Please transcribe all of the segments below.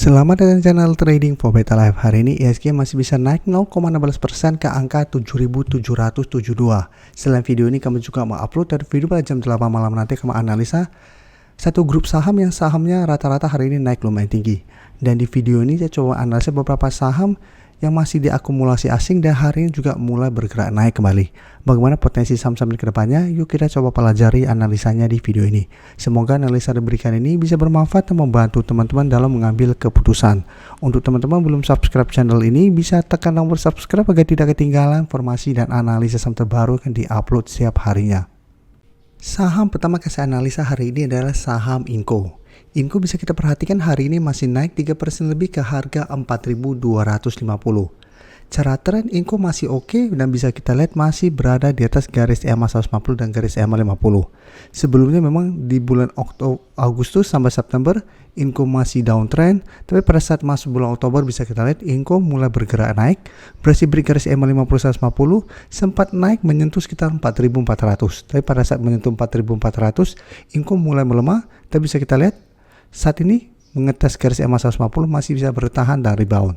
Selamat datang di channel Trading for Beta Life. Hari ini IHSG masih bisa naik 0,16% ke angka 7.772. Selain video ini kami juga mau upload dari video pada jam 8 malam nanti kami analisa satu grup saham yang sahamnya rata-rata hari ini naik lumayan tinggi. Dan di video ini saya coba analisa beberapa saham yang masih diakumulasi asing dan hari ini juga mulai bergerak naik kembali. Bagaimana potensi saham-saham ini ke depannya? Yuk kita coba pelajari analisanya di video ini. Semoga analisa diberikan ini bisa bermanfaat dan membantu teman-teman dalam mengambil keputusan. Untuk teman-teman belum subscribe channel ini, bisa tekan tombol subscribe agar tidak ketinggalan informasi dan analisa saham terbaru yang diupload setiap harinya. Saham pertama yang saya analisa hari ini adalah saham Inco. Inco bisa kita perhatikan hari ini masih naik 3% lebih ke harga 4.250. Cara tren Inco masih oke dan bisa kita lihat masih berada di atas garis EMA 150 dan garis EMA 50. Sebelumnya memang di bulan Agustus sampai September Inco masih downtrend, tapi pada saat masuk bulan Oktober bisa kita lihat Inco mulai bergerak naik, berhasil break garis EMA 50 150, sempat naik menyentuh sekitar 4.400. Tapi pada saat menyentuh 4.400 Inco mulai melemah, tapi bisa kita lihat saat ini mengetes garis EMA 150 masih bisa bertahan dan rebound.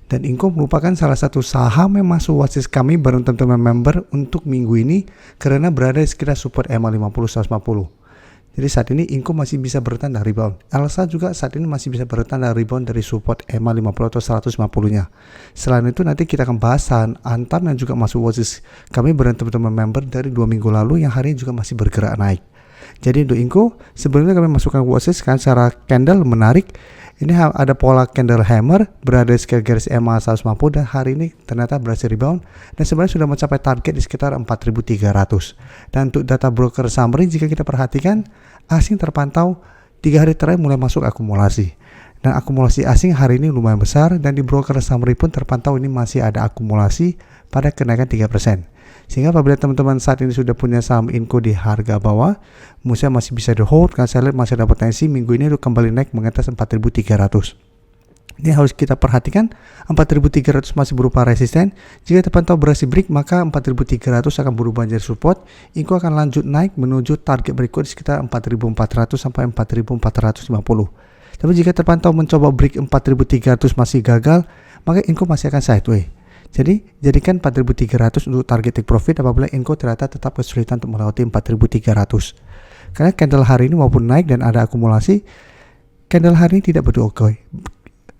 Dan Inco merupakan salah satu saham yang masuk watchlist kami bareng teman-teman member untuk minggu ini karena berada di sekitar support EMA 50 150. Jadi saat ini Inco masih bisa bertahan dan rebound. Elsa juga saat ini masih bisa bertahan dan rebound dari support EMA 50 atau 150-nya. Selain itu nanti kita akan bahas saham Antam yang juga masuk watchlist kami bareng teman-teman member dari 2 minggu lalu yang hari ini juga masih bergerak naik. Jadi untuk Inco sebelumnya kami masukkan watchlist kan secara candle menarik. Ini ada pola candle hammer berada di sekitar garis EMA 150 dan hari ini ternyata berhasil rebound dan sebenarnya sudah mencapai target di sekitar 4.300. Dan untuk data broker summary jika kita perhatikan asing terpantau 3 hari terakhir mulai masuk akumulasi. Dan akumulasi asing hari ini lumayan besar dan di broker summary pun terpantau ini masih ada akumulasi pada kenaikan 3%. Sehingga apabila teman-teman saat ini sudah punya saham Inco di harga bawah, musnya masih bisa di hold karena saya lihat masih ada potensi minggu ini untuk kembali naik mengatas 4.300. Ini harus kita perhatikan 4.300 masih berupa resisten. Jika terpantau berhasil break maka 4.300 akan berubah menjadi support. Inco akan lanjut naik menuju target berikut di sekitar 4.400 sampai 4.450. Tapi jika terpantau mencoba break 4.300 masih gagal, maka Inco masih akan sideways. Jadi jadikan 4.300 untuk target take profit apabila Inco ternyata tetap kesulitan untuk melewati 4.300. Karena candle hari ini maupun naik dan ada akumulasi, candle hari ini tidak berdua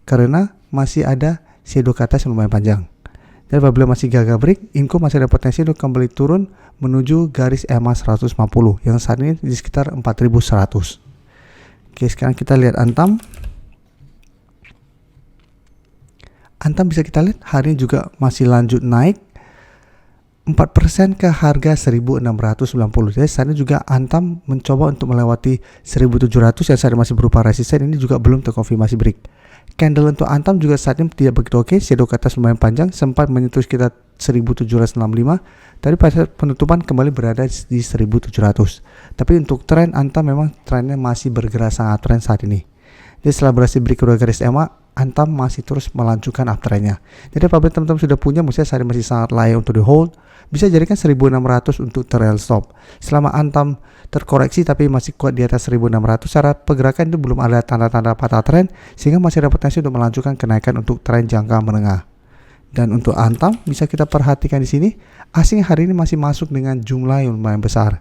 karena masih ada shadow ke atas yang lumayan panjang. Dan apabila masih gagal break, Inco masih ada potensi untuk kembali turun menuju garis EMA 150 yang saat ini di sekitar 4.100. Oke, sekarang kita lihat Antam. Antam bisa kita lihat hari ini juga masih lanjut naik 4% ke harga 1.690. Jadi saat ini juga Antam mencoba untuk melewati 1.700 yang saat ini masih berupa resisten, ini juga belum terkonfirmasi break. Candle untuk Antam juga saat ini tidak begitu oke, shadow ke atas lumayan panjang, sempat menyentuh sekitar 1.765, tapi pada penutupan kembali berada di 1.700. Tapi untuk tren Antam memang trennya masih bergerak sangat tren saat ini. Jadi setelah berhasil break kedua garis EMA, Antam masih terus melanjutkan uptrendnya. Jadi apabila teman-teman sudah punya, maksudnya saat ini masih sangat layak untuk di hold, bisa jadikan 1.600 untuk trail stop. Selama Antam terkoreksi tapi masih kuat di atas 1.600, secara pergerakan itu belum ada tanda-tanda patah tren, sehingga masih ada potensi untuk melanjutkan kenaikan untuk tren jangka menengah. Dan untuk Antam bisa kita perhatikan di sini, asing hari ini masih masuk dengan jumlah yang lumayan besar.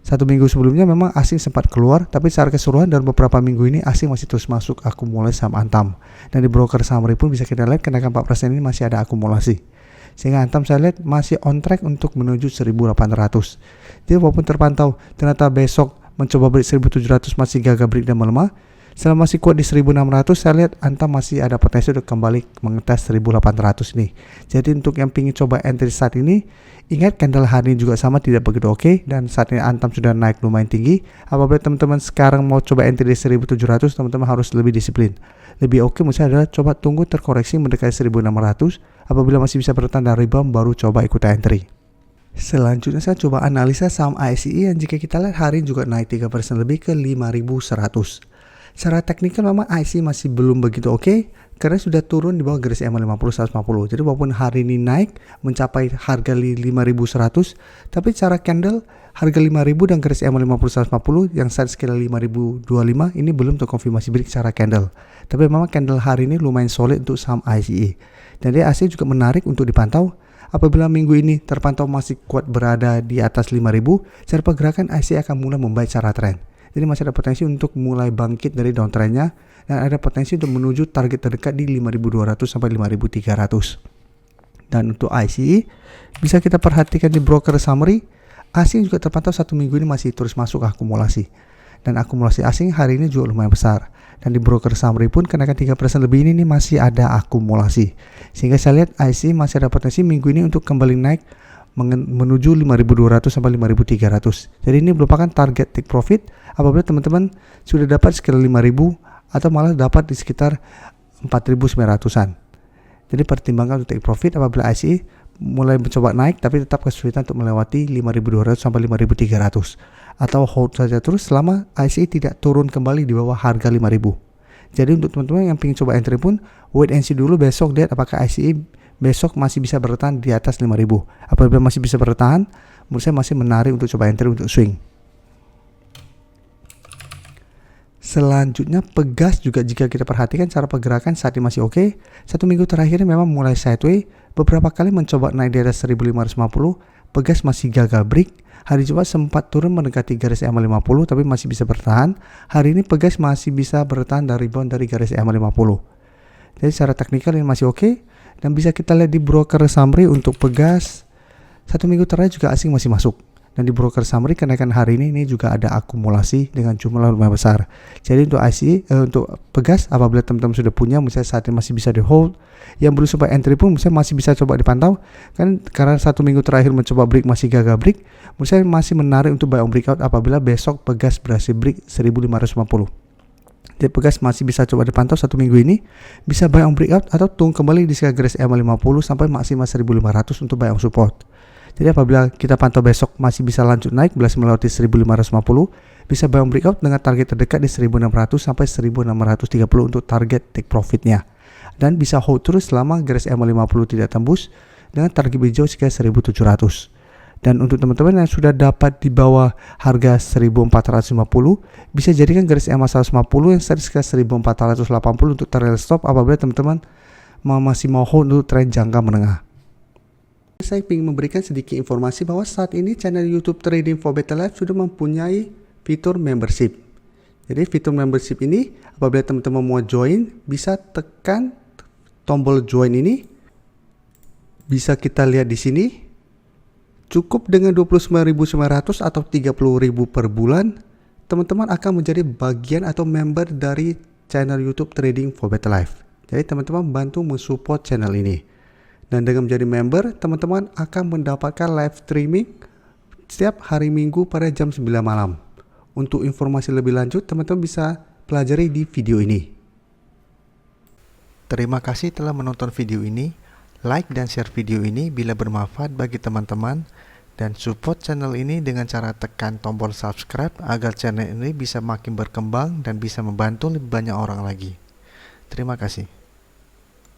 Satu minggu sebelumnya memang asing sempat keluar, tapi secara keseluruhan dalam beberapa minggu ini asing masih terus masuk akumulasi saham Antam. Dan di broker summary pun bisa kita lihat kenaikan 4% ini masih ada akumulasi. Sehingga Antam saya lihat masih on track untuk menuju 1.800. Jadi walaupun terpantau ternyata besok mencoba break 1.700 masih gagal break dan melemah, selama masih kuat di 1.600 saya lihat Antam masih ada potensi untuk kembali mengetes 1.800 ini. Jadi untuk yang ingin coba entry saat ini, ingat candle hari ini juga sama tidak begitu oke, dan saat ini Antam sudah naik lumayan tinggi. Apabila teman-teman sekarang mau coba entry di 1.700, teman-teman harus lebih disiplin. Lebih oke misalnya adalah coba tunggu terkoreksi mendekati 1.600. Apabila masih bisa bertahan dan rebound baru coba ikut entry. Selanjutnya saya coba analisa saham ASI yang jika kita lihat hari ini juga naik 3% lebih ke 5.100. Secara teknikal memang IC masih belum begitu oke, karena sudah turun di bawah garis EMA 50 150. Jadi walaupun hari ini naik mencapai harga 5100, tapi secara candle harga 5000 dan garis EMA 50 150 yang side scale 5025 ini belum terkonfirmasi break secara candle. Tapi memang candle hari ini lumayan solid untuk saham ICE. Dan dia ICE juga menarik untuk dipantau. Apabila minggu ini terpantau masih kuat berada di atas 5000, secara pergerakan ICE akan mulai membaik secara tren. Jadi masih ada potensi untuk mulai bangkit dari downtrendnya dan ada potensi untuk menuju target terdekat di 5200 sampai 5300. Dan untuk ICE bisa kita perhatikan di broker summary, asing juga terpantau satu minggu ini masih terus masuk akumulasi. Dan akumulasi asing hari ini juga lumayan besar. Dan di broker summary pun kenaikan 3% lebih ini masih ada akumulasi. Sehingga saya lihat ICE masih ada potensi minggu ini untuk kembali naik menuju 5200 sampai 5300. Jadi ini merupakan target take profit apabila teman-teman sudah dapat sekitar 5000 atau malah dapat di sekitar 4900-an. Jadi pertimbangkan untuk take profit apabila ICE mulai mencoba naik tapi tetap kesulitan untuk melewati 5200 sampai 5300, atau hold saja terus selama ICE tidak turun kembali di bawah harga 5000. Jadi untuk teman-teman yang ingin coba entry pun wait and see dulu besok, lihat apakah ICE besok masih bisa bertahan di atas 5000. Apabila masih bisa bertahan, menurut saya masih menarik untuk coba entry untuk swing. Selanjutnya Pegas juga jika kita perhatikan cara pergerakan saat ini masih oke. Satu minggu terakhir memang mulai sideways, beberapa kali mencoba naik di atas 1550, Pegas masih gagal break. Hari Jumat sempat turun mendekati garis EMA 50 tapi masih bisa bertahan. Hari ini Pegas masih bisa bertahan dari rebound dari garis EMA 50. Jadi secara teknikal ini masih oke. Dan bisa kita lihat di broker summary untuk Pegas satu minggu terakhir juga asing masih masuk. Dan di broker summary kenaikan hari ini juga ada akumulasi dengan jumlah lumayan besar. Jadi untuk ICE untuk Pegas apabila teman-teman sudah punya, misalnya saat ini masih bisa di hold, yang belum coba entry pun misalnya masih bisa coba dipantau. Kan karena satu minggu terakhir mencoba break masih gagal break, misalnya masih menarik untuk buy on breakout apabila besok Pegas berhasil break 1550. Jadi Pegas masih bisa coba dipantau satu minggu ini, bisa buy on breakout atau tunggu kembali di sekitar garis EMA 50 sampai maksimal 1500 untuk buy on support. Jadi apabila kita pantau besok masih bisa lanjut naik, bisa melewati 1550, bisa buy on breakout dengan target terdekat di 1600 sampai 1630 untuk target take profitnya. Dan bisa hold terus selama garis EMA 50 tidak tembus dengan target hijau sekitar 1700. Dan untuk teman-teman yang sudah dapat di bawah harga 1450, bisa jadikan garis EMA 150 yang sekitar 1480 untuk trail stop apabila teman-teman masih mau hold untuk tren jangka menengah. Saya ingin memberikan sedikit informasi bahwa saat ini channel YouTube Trading for Better Life sudah mempunyai fitur membership. Jadi fitur membership ini apabila teman-teman mau join, bisa tekan tombol join ini. Bisa kita lihat di sini. Cukup dengan 29.900 atau 30.000 per bulan, teman-teman akan menjadi bagian atau member dari channel YouTube Trading for Better Life. Jadi teman-teman bantu mensupport channel ini. Dan dengan menjadi member, teman-teman akan mendapatkan live streaming setiap hari Minggu pada jam 9 malam. Untuk informasi lebih lanjut, teman-teman bisa pelajari di video ini. Terima kasih telah menonton video ini. Like dan share video ini bila bermanfaat bagi teman-teman, dan support channel ini dengan cara tekan tombol subscribe agar channel ini bisa makin berkembang dan bisa membantu lebih banyak orang lagi. Terima kasih.